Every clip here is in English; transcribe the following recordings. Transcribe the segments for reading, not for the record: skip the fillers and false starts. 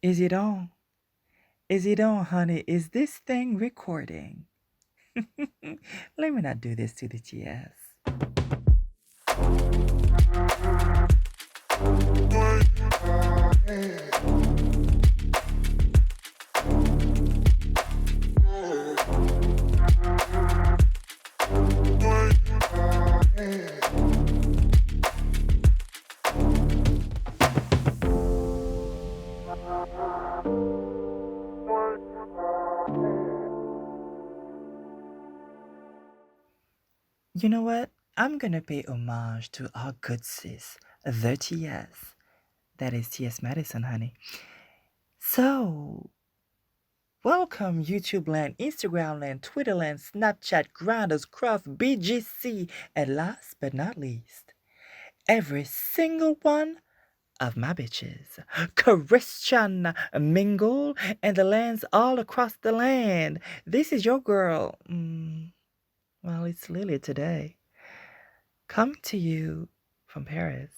Is it on? Is it on, honey? Is this thing recording? Let me not do this to the TS. You know what? I'm gonna pay homage to our good sis, the TS. That is TS Madison, honey. So, welcome YouTube land, Instagram land, Twitter land, Snapchat, Grinders, Craft, BGC, and last but not least, every single one of my bitches. Christian Mingle and the lands all across the land. This is your girl. Well, it's Lily today. Coming to you from Paris.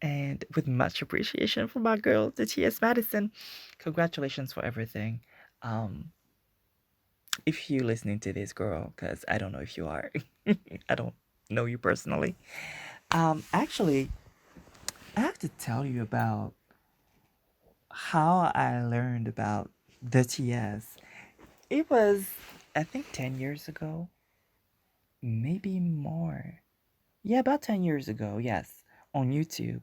And with much appreciation for my girl, the T.S. Madison. Congratulations for everything. Um, if you listening to this girl, because I don't know if you are. I don't know you personally. Actually, I have to tell you about how I learned about the TS. It was, I think, 10 years ago, maybe more. Yeah, about 10 years ago, yes, on YouTube.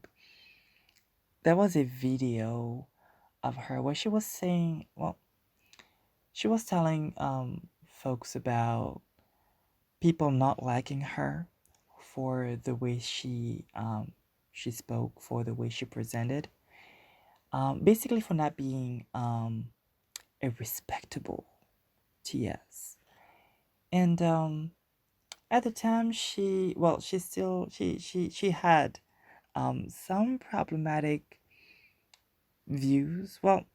There was a video of her where she was saying, well, she was telling folks about people not liking her for the way she spoke, for the way she presented, basically for not being a respectable TS. And at the time, she had some problematic views. Well,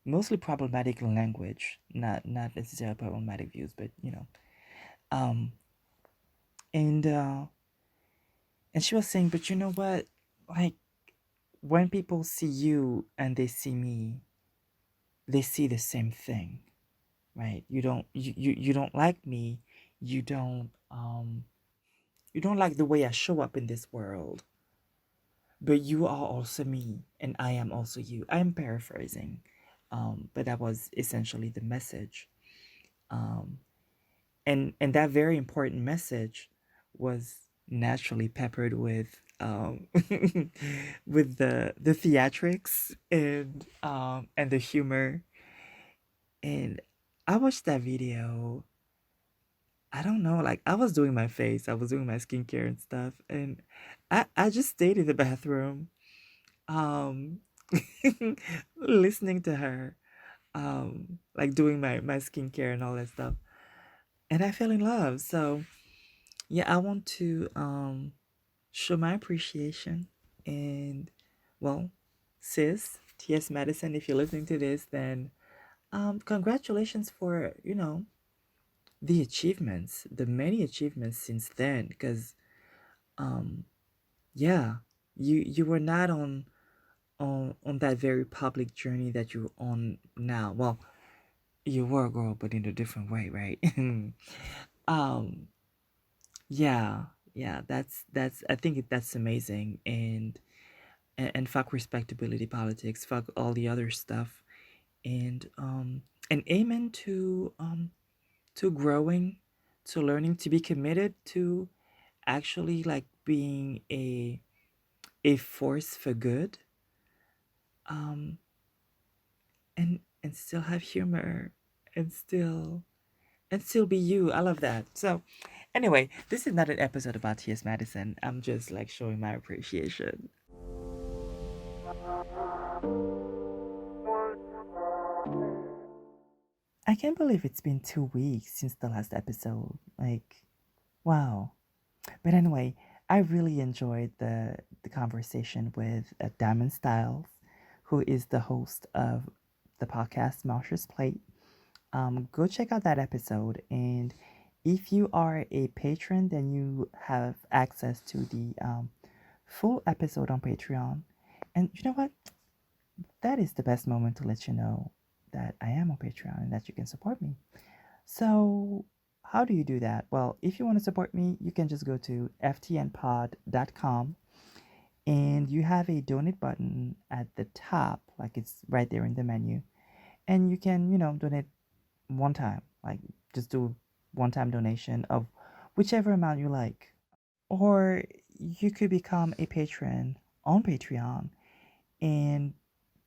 mostly problematic language, not necessarily problematic views, but um, and and she was saying, but you know what, like when people see you and they see me, they see the same thing, right? You don't like me, you don't um you don't like the way I show up in this world, but you are also me and I am also you. I'm paraphrasing, but that was essentially the message. um and that very important message was naturally peppered with with the theatrics and the humor. And I watched that video. I don't know, like I was doing my face, I was doing my skincare and stuff, and I just stayed in the bathroom, um listening to her, like doing my skincare and all that stuff, and I fell in love. So yeah, I want to show my appreciation. And well, sis, T.S. Madison, if you're listening to this, then congratulations for, the achievements, the many achievements since then. Because um yeah, you were not on that very public journey that you're on now. Well, you were, girl, but in a different way, right? um yeah, yeah, that's I think that's amazing. And fuck respectability politics, fuck all the other stuff, and amen to growing, to learning, to be committed to actually like being a force for good, um and still have humor, and still be you. I love that. So anyway, this is not an episode about T.S. Madison. I'm just like showing my appreciation. I can't believe it's been 2 weeks since the last episode. Like, wow. But anyway, I really enjoyed the conversation with Diamond Styles, who is the host of the podcast Marsha's Plate. Go check out that episode, and if you are a patron, then you have access to the full episode on Patreon. And you know what? that is the best moment to let you know that I am on Patreon and that you can support me. So, how do you do that? Well, if you want to support me, you can just go to ftnpod.com and you have a donate button at the top, like it's right there in the menu. And you can, donate one time, like just do one time donation of whichever amount you like. Or you could become a patron on Patreon. And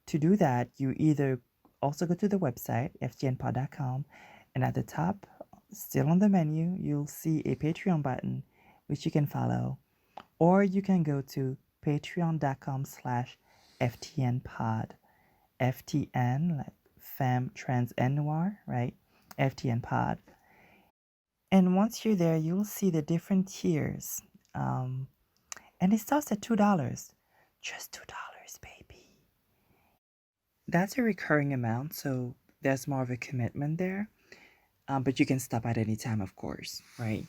to do that, you either also go to the website, ftnpod.com, and at the top, still on the menu, you'll see a Patreon button, which you can follow. Or you can go to patreon.com/ftnpod. FTN, like femme, trans, and noir, right? FTN pod. And once you're there, you'll see the different tiers. Um, and it starts at $2. Just $2, baby. That's a recurring amount, so there's more of a commitment there. But you can stop at any time, of course, right?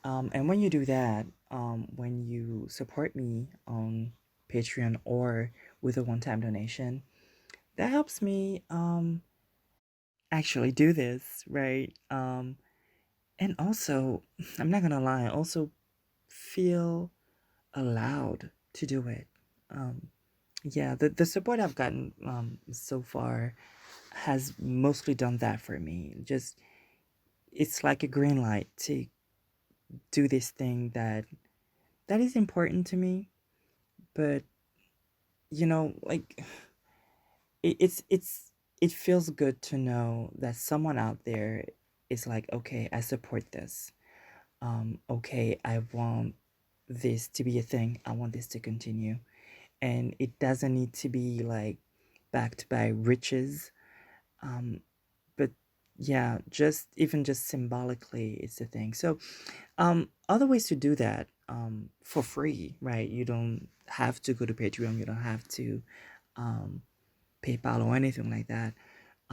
And when you do that, when you support me on Patreon or with a one-time donation, that helps me actually do this, right? And also, I'm not gonna lie, I also feel allowed to do it. Um, yeah, the support I've gotten so far has mostly done that for me. Just it's like a green light to do this thing that is important to me, but like it feels good to know that someone out there is like, okay, I support this. Okay, I want this to be a thing. I want this to continue. And it doesn't need to be like backed by riches. Um, but yeah, just symbolically, it's a thing. So, other ways to do that, for free, right? You don't have to go to Patreon. You don't have to, um, PayPal or anything like that.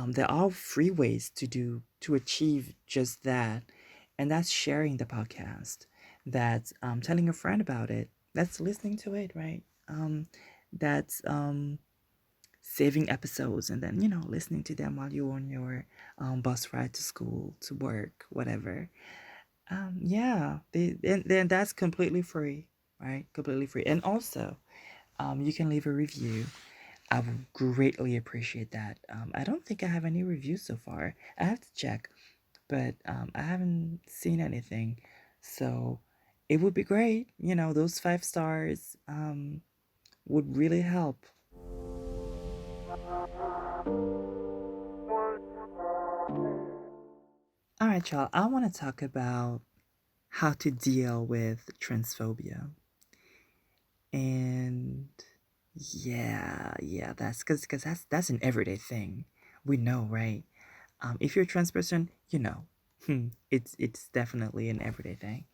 There are free ways to achieve just that, and that's sharing the podcast. That's telling a friend about it. That's listening to it, right? That's saving episodes and then listening to them while you're on your bus ride to school, to work, whatever. Yeah, then that's completely free, right? Completely free, and also you can leave a review. I would greatly appreciate that. I don't think I have any reviews so far. I have to check, but I haven't seen anything. So it would be great. Those 5 stars would really help. All right, y'all. I want to talk about how to deal with transphobia. And yeah, that's because that's an everyday thing. We know, right? If you're a trans person, it's definitely an everyday thing.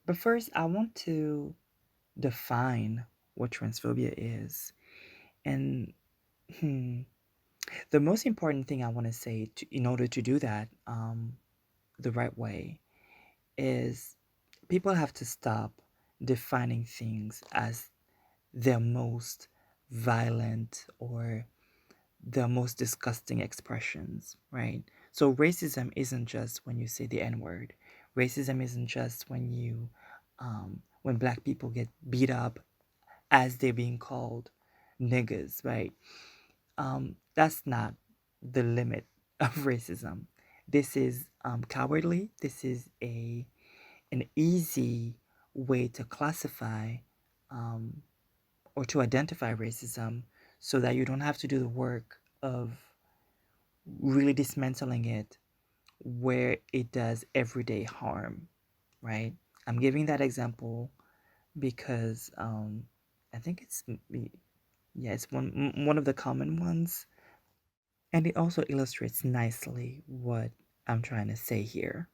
But first, I want to define what transphobia is. And hmm, the most important thing I want to say in order to do that the right way is people have to stop defining things as their most violent or the most disgusting expressions, right? So racism isn't just when you say the N word. Racism isn't just when black people get beat up as they're being called niggers, right? That's not the limit of racism. This is cowardly. This is an easy way to classify um, or to identify racism so that you don't have to do the work of really dismantling it where it does everyday harm, right? I'm giving that example because I think yeah, it's one of the common ones, and it also illustrates nicely what I'm trying to say here.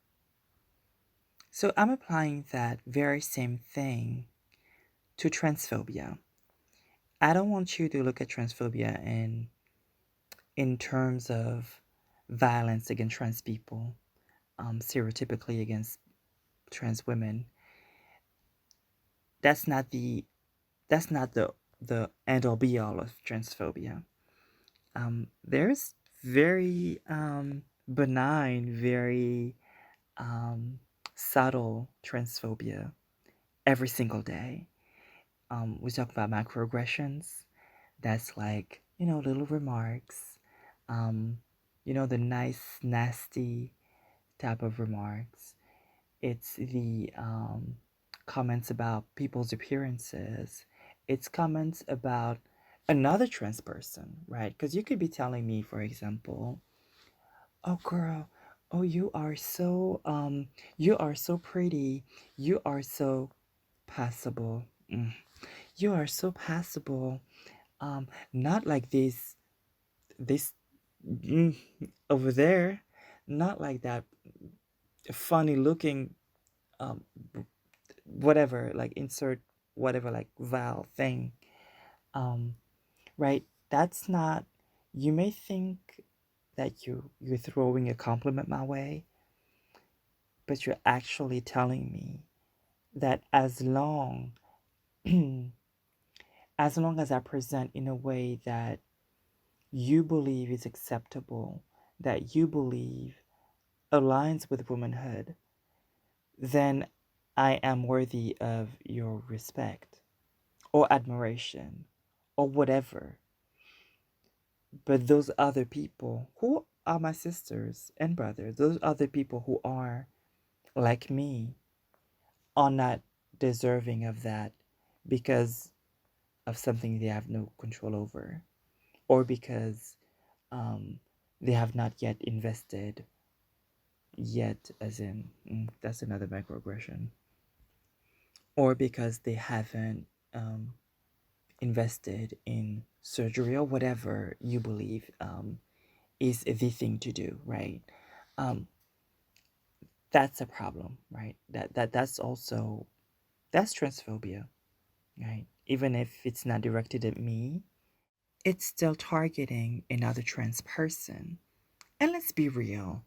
So I'm applying that very same thing to transphobia. I don't want you to look at transphobia in terms of violence against trans people, stereotypically against trans women. That's not the the end all be all of transphobia. There's very benign, very um, subtle transphobia every single day. We talk about microaggressions. That's like, little remarks, um, the nice, nasty type of remarks. It's the comments about people's appearances. It's comments about another trans person, right? Because you could be telling me, for example, oh girl, oh you are so pretty, you are so passable. You are so passable. Not like this mm, over there, not like that funny looking um whatever, like insert whatever, like vowel thing. Um, right? That's not. You may think that you're throwing a compliment my way, but you're actually telling me that as long as I present in a way that you believe is acceptable, that you believe aligns with womanhood, then I am worthy of your respect or admiration or whatever. But those other people who are my sisters and brothers, those other people who are like me, are not deserving of that because of something they have no control over, or because um, they have not yet invested yet, as in, that's another microaggression, or because they haven't invested in surgery or whatever you believe is the thing to do, right? Um, that's a problem, right? That's also that's transphobia, right? Even if it's not directed at me, it's still targeting another trans person. And let's be real,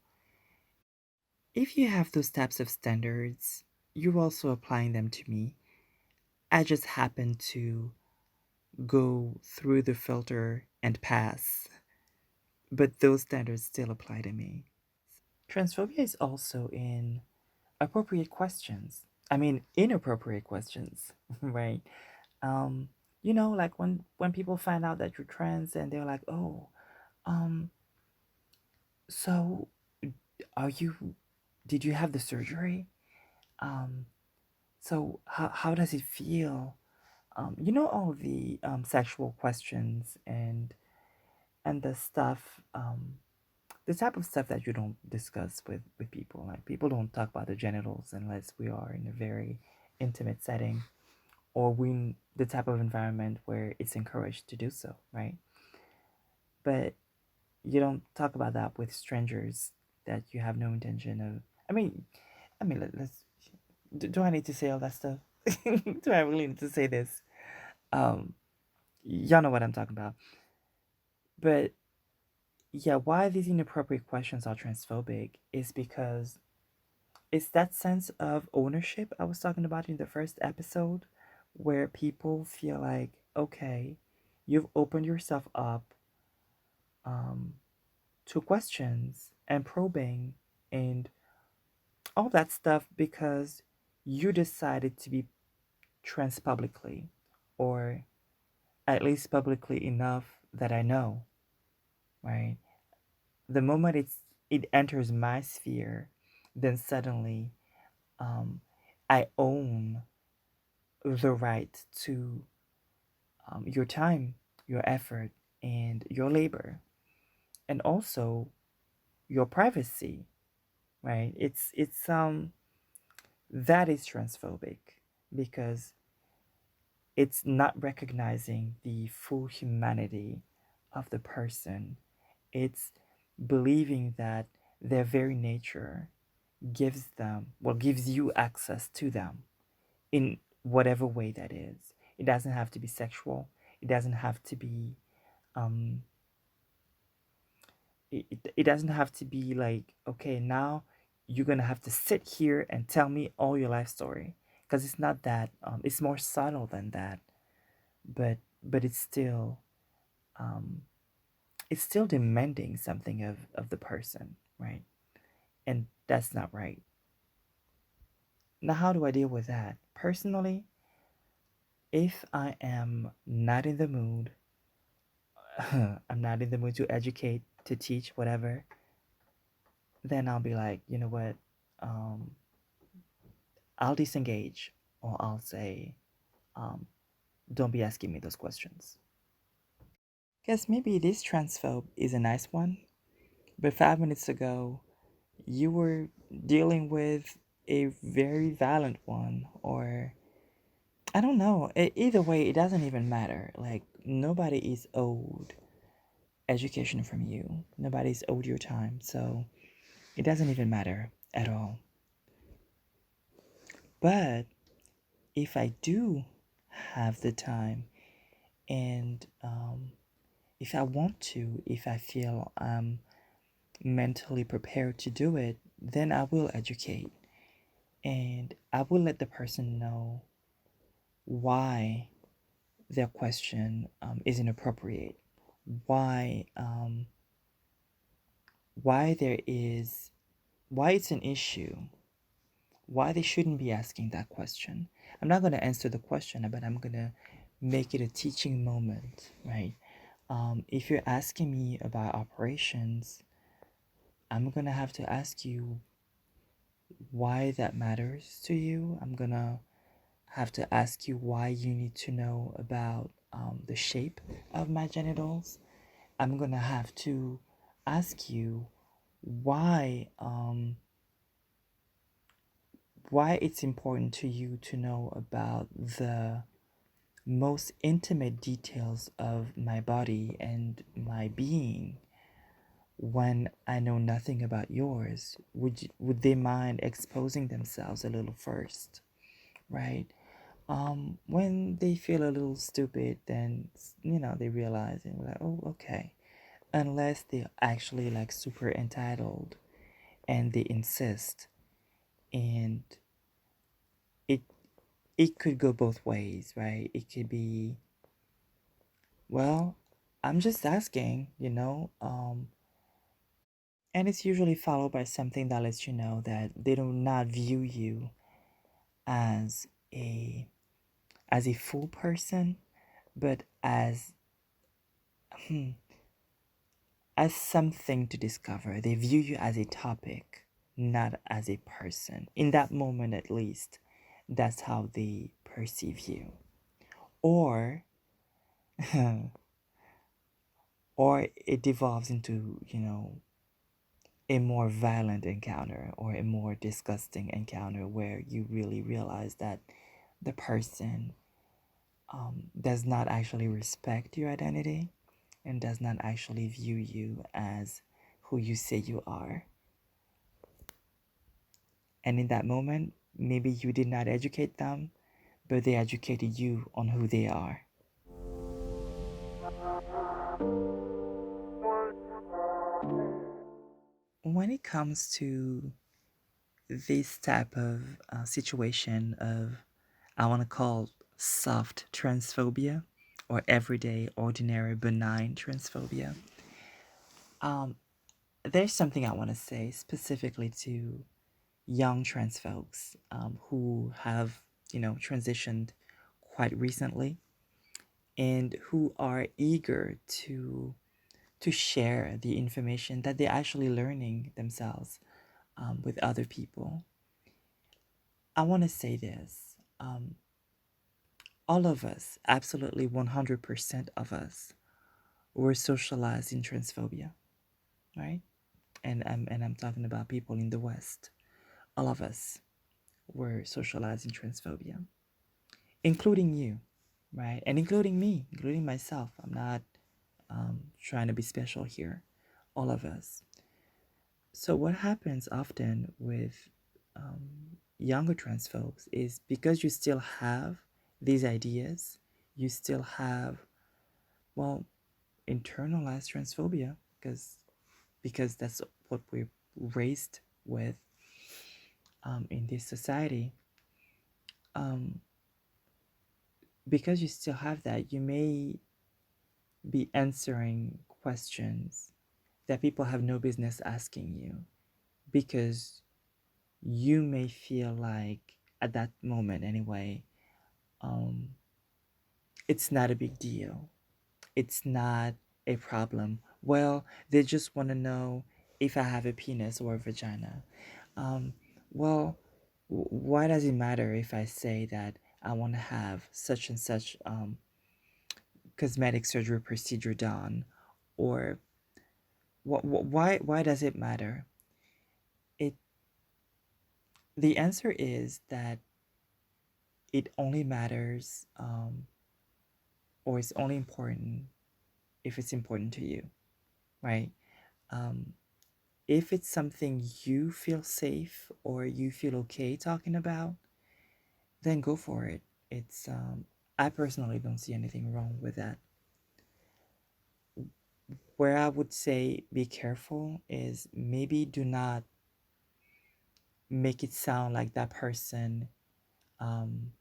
if you have those types of standards, you're also applying them to me. I just happen to go through the filter and pass, but those standards still apply to me. Transphobia is also in appropriate questions. I mean, inappropriate questions, right? Um, like when people find out that you're trans and they're like, "Oh, um, so are you? Did you have the surgery? Um, so how does it feel?" All the sexual questions and the stuff, the type of stuff that you don't discuss with people. Like people don't talk about the genitals unless we are in a very intimate setting or we in the type of environment where it's encouraged to do so, right? But you don't talk about that with strangers that you have no intention of. Let's. Do I need to say all that stuff? Do I really need to say this? Um, y'all know what I'm talking about. But yeah, why these inappropriate questions are transphobic is because it's that sense of ownership I was talking about in the first episode, where people feel like, okay, you've opened yourself up um, to questions and probing and all that stuff because you decided to be trans publicly, or at least publicly enough that I know, right? The moment it enters my sphere, then suddenly um, I own the right to your time, your effort, and your labor, and also your privacy, right? It's that is transphobic because it's not recognizing the full humanity of the person. It's believing that their very nature gives you access to them in whatever way that is. It doesn't have to be sexual. It doesn't have to be um it doesn't have to be like, okay, now you're gonna have to sit here and tell me all your life story, because it's not that. It's more subtle than that. But but um, it's still demanding something of the person, right? And that's not right. Now, how do I deal with that? Personally, if I am not in the mood, I'm not in the mood to educate, to teach, whatever, then I'll be like, you know what? Um, I'll disengage, or I'll say, um, don't be asking me those questions. Guess maybe this transphobe is a nice one, but 5 minutes ago, you were dealing with a very violent one, or I don't know. Either way, it doesn't even matter. Like, nobody is owed education from you, nobody's owed your time, so it doesn't even matter at all. But if I do have the time, and if I want to, if I feel I'm mentally prepared to do it, then I will educate, and I will let the person know why their question is inappropriate, why why there is why it's an issue, why they shouldn't be asking that question. I'm not going to answer the question, but I'm going to make it a teaching moment, right? If you're asking me about operations, I'm going to have to ask you why that matters to you. I'm going to have to ask you why you need to know about the shape of my genitals. I'm going to have to ask you why why it's important to you to know about the most intimate details of my body and my being when I know nothing about yours. Would they mind exposing themselves a little first, right? When they feel a little stupid, then they realize and we're like, oh, okay. Unless they're actually like super entitled and they insist, and it it could go both ways, right? It could be, well, I'm just asking, and it's usually followed by something that lets you know that they do not view you as a full person, but hmm, as something to discover. They view you as a topic, not as a person. In that moment, at least, that's how they perceive you. Or or it devolves into, a more violent encounter or a more disgusting encounter where you really realize that the person does not actually respect your identity and does not actually view you as who you say you are. And in that moment, maybe you did not educate them, but they educated you on who they are. When it comes to this type of situation of, I want to call soft transphobia or everyday, ordinary, benign transphobia, um, there's something I want to say specifically to young trans folks who have, transitioned quite recently and who are eager to share the information that they're actually learning themselves with other people. I want to say this. All of us, absolutely 100% of us, were socialized in transphobia, right? And I'm talking about people in the West. All of us were socialized in transphobia, including you, right? And including me, including myself. I'm not trying to be special here. All of us. So what happens often with younger trans folks is, because you still have these ideas, you still have, well, internalized transphobia, because that's what we're raised with in this society. Um, because you still have that, you may be answering questions that people have no business asking you because you may feel like at that moment anyway, um, it's not a big deal. It's not a problem. Well, they just want to know if I have a penis or a vagina. Um, well, why does it matter if I say that I want to have such and such cosmetic surgery procedure done, or why does it matter? It The answer is that it only matters, or it's only important if it's important to you, right? Um, if it's something you feel safe or you feel okay talking about, then go for it. It's I personally don't see anything wrong with that. Where I would say be careful is maybe do not make it sound like that person, um,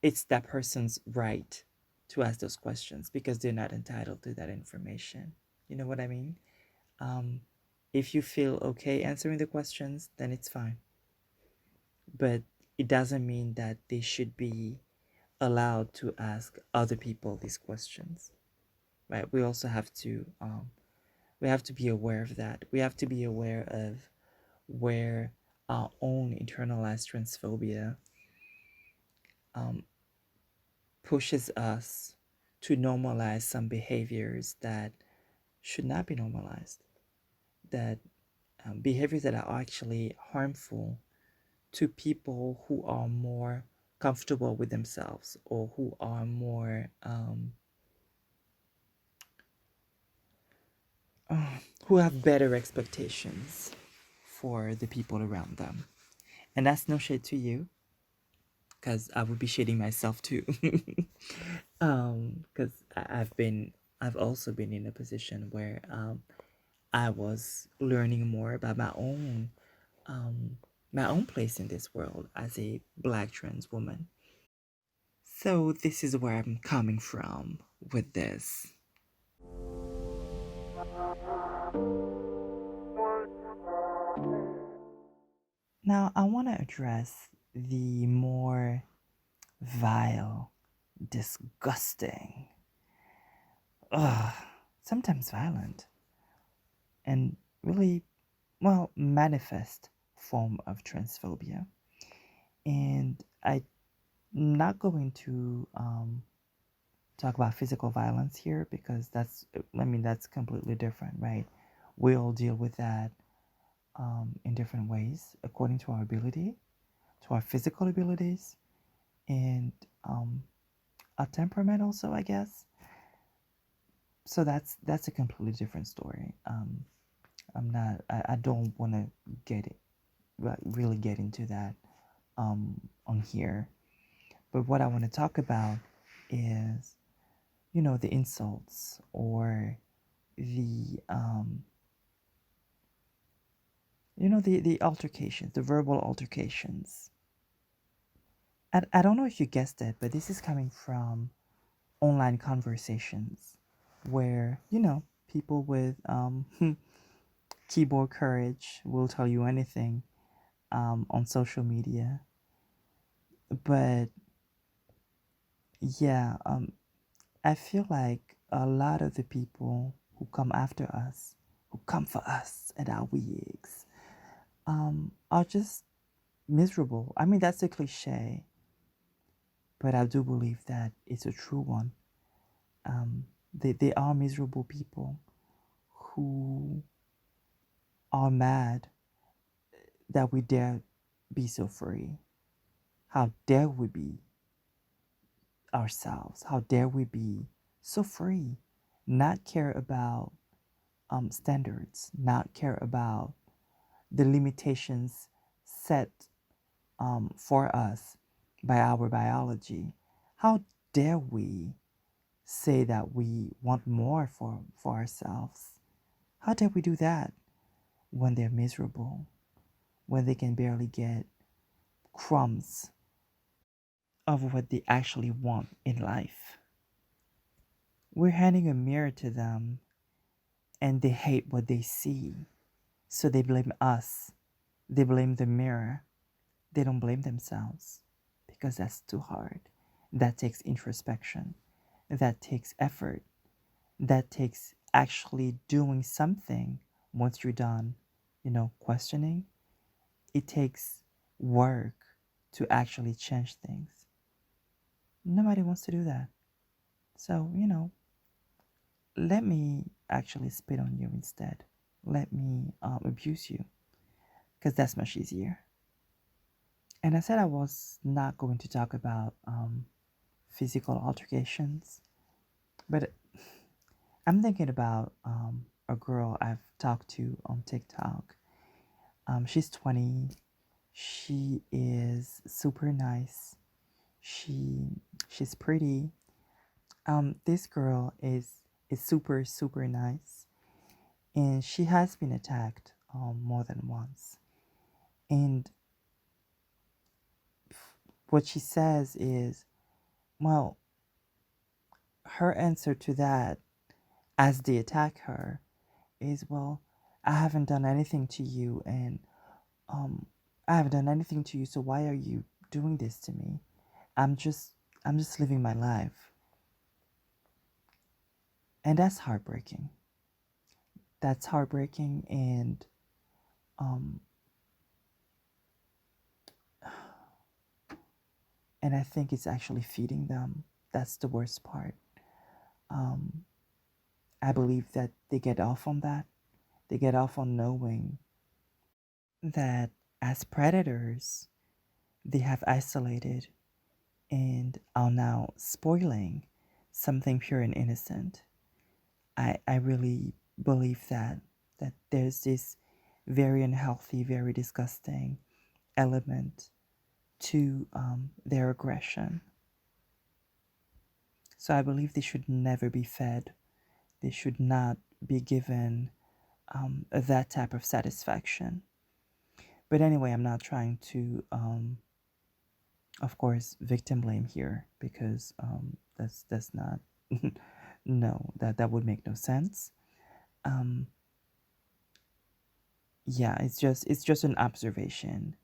it's that person's right to ask those questions because they're not entitled to that information. You know what I mean? Um, if you feel okay answering the questions, then it's fine. But it doesn't mean that they should be allowed to ask other people these questions, right? We have to be aware of that. We have to be aware of where our own internalized transphobia um, pushes us to normalize some behaviors that should not be normalized, that behaviors that are actually harmful to people who are more comfortable with themselves or who are more who have better expectations for the people around them. And that's no shade to you, because I would be shading myself too. Because I've also been in a position where I was learning more about um, my own place in this world as a Black trans woman. So this is where I'm coming from with this. Now I want to address the more vile, disgusting, ugh, sometimes violent, and really, well, manifest form of transphobia. And I'm not going to talk about physical violence here because that's completely different, right? We all deal with that in different ways according to our ability, to our physical abilities, and um, our temperament also, I guess. So that's a completely different story. I don't want to get it really get into that on here. But what I want to talk about is, the insults or the the altercations, the verbal altercations. I don't know if you guessed it, but this is coming from online conversations where, people with keyboard courage will tell you anything on social media. But yeah, I feel like a lot of the people who come after us, who come for us and our wigs, are just miserable. I mean, that's a cliche, but I do believe that it's a true one. They are miserable people who are mad that we dare be so free. How dare we be ourselves? How dare we be so free? Not care about standards, not care about the limitations set for us by our biology. How dare we say that we want more for ourselves? How dare we do that when they're miserable, when they can barely get crumbs of what they actually want in life? We're handing a mirror to them and they hate what they see. So they blame us. They blame the mirror. They don't blame themselves because that's too hard. That takes introspection. That takes effort. That takes actually doing something once you're done, questioning. It takes work to actually change things. Nobody wants to do that. So, let me actually spit on you instead. Let me abuse you because that's much easier. And I said I was not going to talk about physical altercations, but I'm thinking about a girl I've talked to on TikTok. She's 20. She is super nice. She's pretty. This girl is super super nice, and she has been attacked more than once. And what she says is, well, her answer to that, as they attack her, is, well, I haven't done anything to you, and um, I haven't done anything to you, so why are you doing this to me? I'm just I'm just living my life. And that's heartbreaking. That's heartbreaking, um and I think it's actually feeding them. That's the worst part. Um I believe that they get off on that. They get off on knowing that as predators, they have isolated and are now spoiling something pure and innocent. I really believe that there's this very unhealthy, very disgusting element to their aggression. So I believe they should never be fed. They should not be given that type of satisfaction. But anyway, I'm not trying to, of course, victim blame here because that's not. No, that would make no sense. Um, yeah, it's just an observation.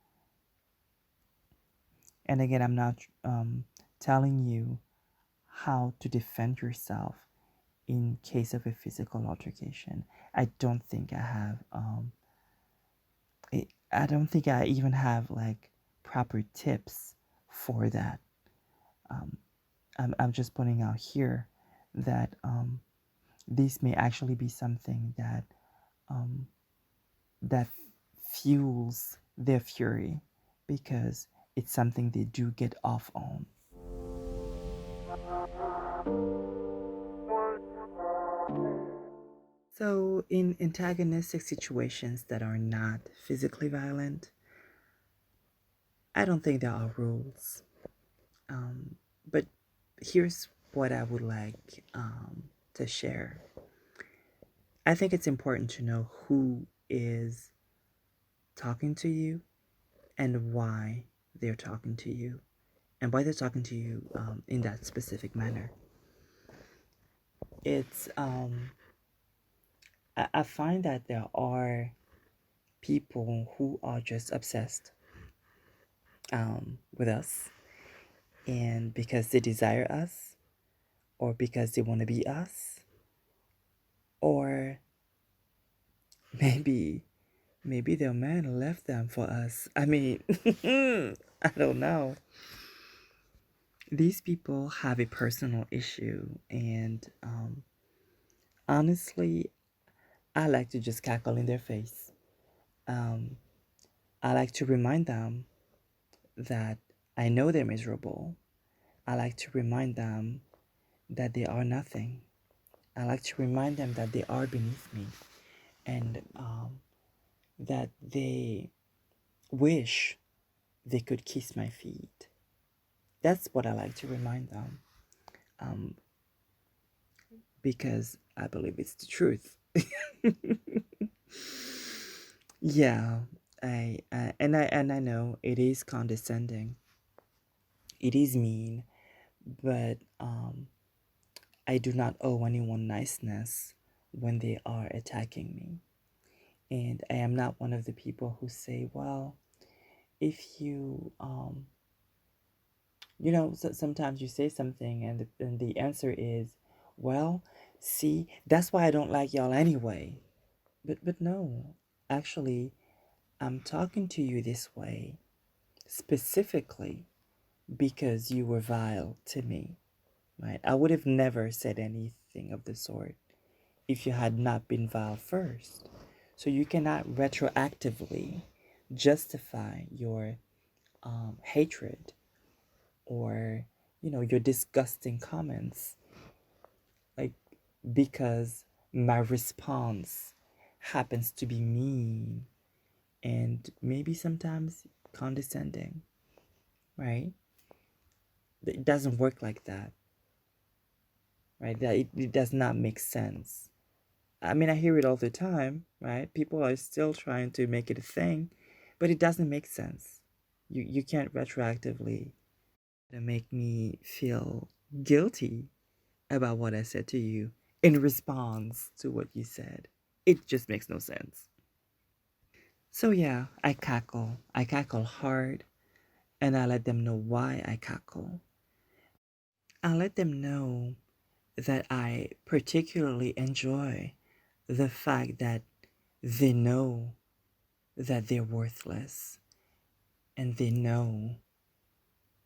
And again, I'm not telling you how to defend yourself in case of a physical altercation. I don't think I have I don't think I even have like proper tips for that. Um, I'm just pointing out here that this may actually be something um, that fuels their fury because it's something they do get off on. So, in antagonistic situations that are not physically violent, I don't think there are rules. But here's what I would like to share. I think it's important to know who is talking to you and why they're talking to you and why they're talking to you in that specific manner. It's I find that there are people who are just obsessed with us, and because they desire us, or because they want to be us, or maybe their man left them for us. I mean, I don't know. These people have a personal issue, and honestly, I like to just cackle in their face. Um, I like to remind them that I know they're miserable. I like to remind them that they are nothing. I like to remind them that they are beneath me, and that they wish they could kiss my feet. That's what I like to remind them, um, because I believe it's the truth. Yeah, I know it is condescending. It is mean, but I do not owe anyone niceness when they are attacking me. And I am not one of the people who say, well, if you, sometimes you say something and the answer is, well, see, that's why I don't like y'all anyway. But no, actually, I'm talking to you this way specifically because you were vile to me, right? I would have never said anything of the sort if you had not been vile first. So you cannot retroactively justify your hatred or your disgusting comments, like, because my response happens to be mean and maybe sometimes condescending, right? It doesn't work like that, right? It does not make sense. I mean, I hear it all the time, right? People are still trying to make it a thing, but it doesn't make sense. You can't retroactively make me feel guilty about what I said to you in response to what you said. It just makes no sense. So yeah, I cackle. I cackle hard, and I let them know why I cackle. I let them know that I particularly enjoy the fact that they know that they're worthless, and they know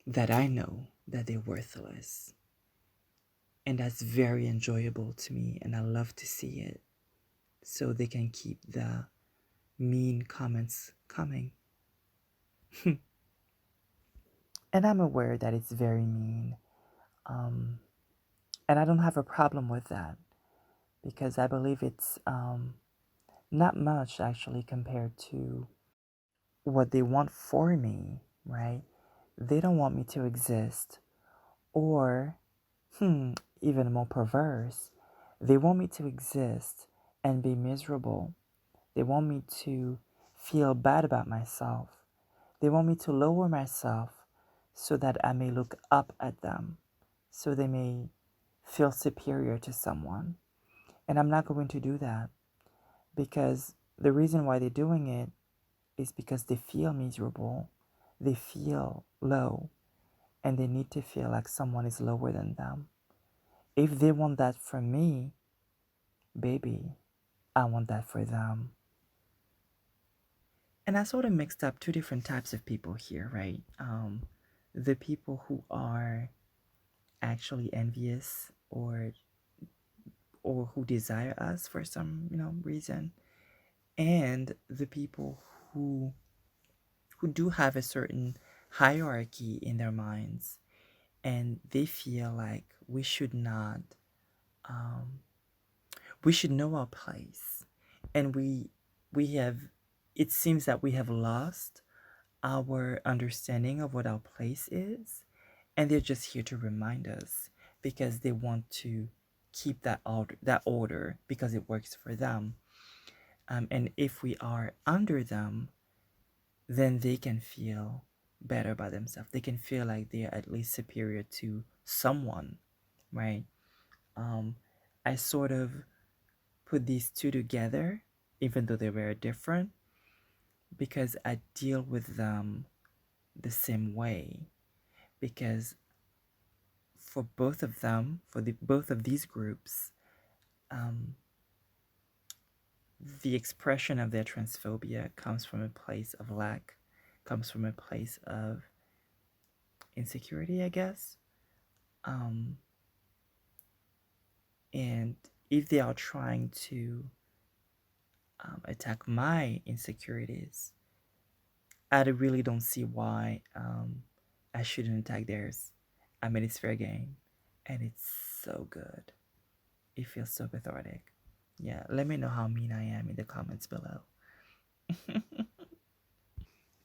that I know that they're worthless. And that's very enjoyable to me, and I love to see it. So they can keep the mean comments coming. And I'm aware that it's very mean. Um, and I don't have a problem with that because I believe it's not much actually compared to what they want for me, right? They don't want me to exist. Or, even more perverse, they want me to exist and be miserable. They want me to feel bad about myself. They want me to lower myself so that I may look up at them, so they may feel superior to someone. And I'm not going to do that because the reason why they're doing it is because they feel miserable, they feel low, and they need to feel like someone is lower than them. If they want that from me, baby, I want that for them. And I sort of mixed up two different types of people here, right? The people who are actually envious or who desire us for some reason, and the people who do have a certain hierarchy in their minds, and they feel like um, we should know our place, and we have it seems that we have lost our understanding of what our place is, and they're just here to remind us because they want to keep that order because it works for them. And if we are under them, then they can feel better by themselves. They can feel like they are at least superior to someone, right? Um, I sort of put these two together, even though they're very different, because I deal with them the same way. Because for both of them, for both of these groups, um, the expression of their transphobia comes from a place of lack, comes from a place of insecurity, I guess. Um, and if they are trying to attack my insecurities, I really don't see why I shouldn't attack theirs. I mean, it's fair game, and it's so good. It feels so cathartic. Yeah, let me know how mean I am in the comments below.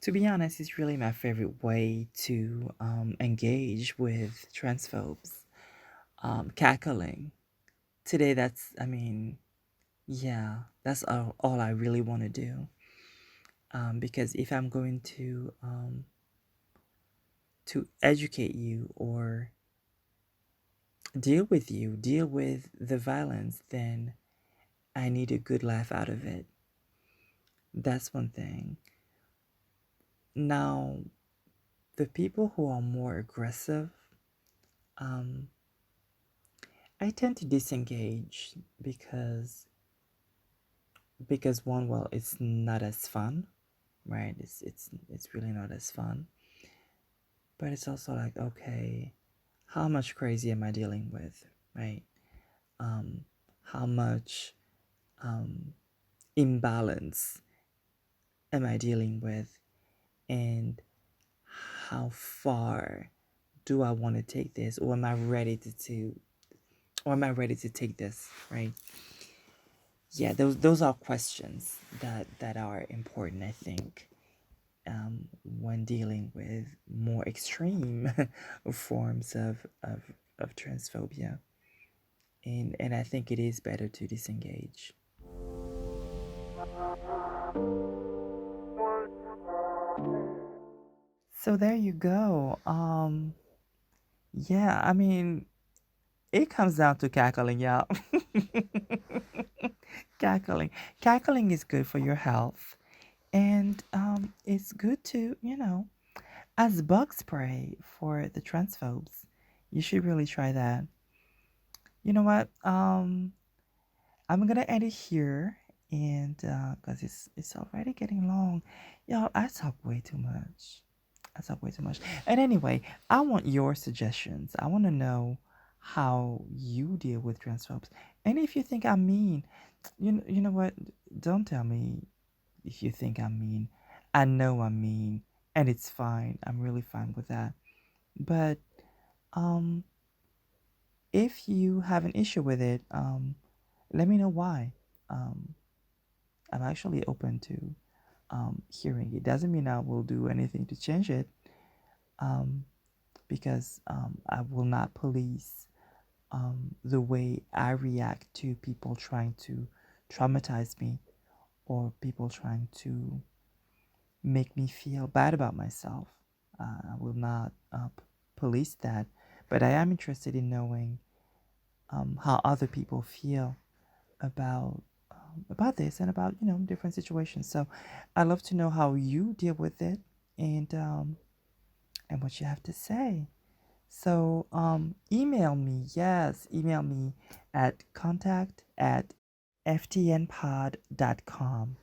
To be honest, it's really my favorite way to engage with transphobes. Cackling. Today, yeah, that's all I really want to do. Because if I'm going to educate you or deal with you, deal with the violence, then I need a good laugh out of it. That's one thing. Now, the people who are more aggressive, um, I tend to disengage because one, well, it's not as fun, right? It's really not as fun. But it's also like, okay, how much crazy am I dealing with, right? Um, how much um, imbalance am I dealing with, and how far do I want to take this, or am I ready or am I ready to take this, right? Yeah, those are questions that are important, I think, when dealing with more extreme forms of transphobia. And I think it is better to disengage. So there you go. Yeah, I mean, it comes down to cackling, y'all. cackling. Cackling is good for your health. And it's good to, as bug spray for the transphobes. You should really try that. You know what? I'm gonna end it here, and cause it's already getting long, y'all. I talk way too much. I talk way too much. And anyway, I want your suggestions. I want to know how you deal with transphobes, and if you think I'm mean, you know what? Don't tell me if you think I'm mean. I know I'm mean, and it's fine. I'm really fine with that. But um, if you have an issue with it, let me know why. Um, I'm actually open to hearing. It doesn't mean I will do anything to change it, um, because I will not police the way I react to people trying to traumatize me, or people trying to make me feel bad about myself. I will not police that, but I am interested in knowing how other people feel about about this, and about different situations. So I'd love to know how you deal with it, and what you have to say. So email me, yes, email me at contact@ftnpod.com.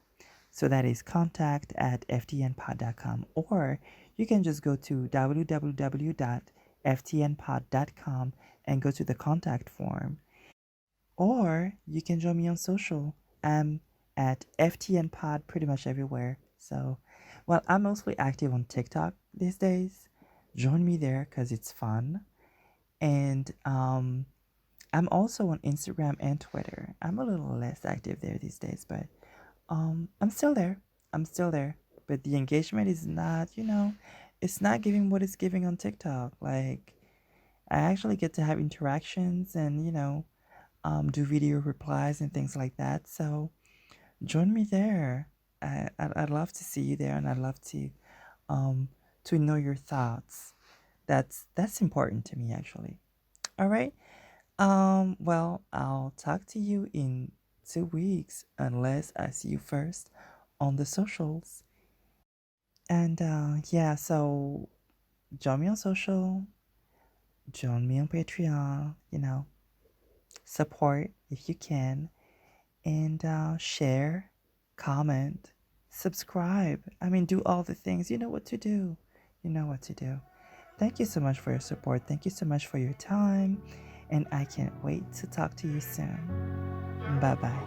So that is contact@ftnpod.com, or you can just go to www.ftnpod.com and go to the contact form. Or you can join me on social. I'm at FTN Pod pretty much everywhere. So, well, I'm mostly active on TikTok these days. Join me there because it's fun. And I'm also on Instagram and Twitter. I'm a little less active there these days, but I'm still there. I'm still there. But the engagement is not, it's not giving what it's giving on TikTok. Like, I actually get to have interactions and, do video replies and things like that. So join me there. I'd love to see you there, and I'd love um, to know your thoughts. That's important to me, actually. All right. Well, I'll talk to you in 2 weeks, unless I see you first on the socials. And yeah, so join me on social, join me on Patreon, support if you can, and share, comment, subscribe. I mean, do all the things. You know what to do. You know what to do. Thank you so much for your support. Thank you so much for your time. And I can't wait to talk to you soon. Bye bye.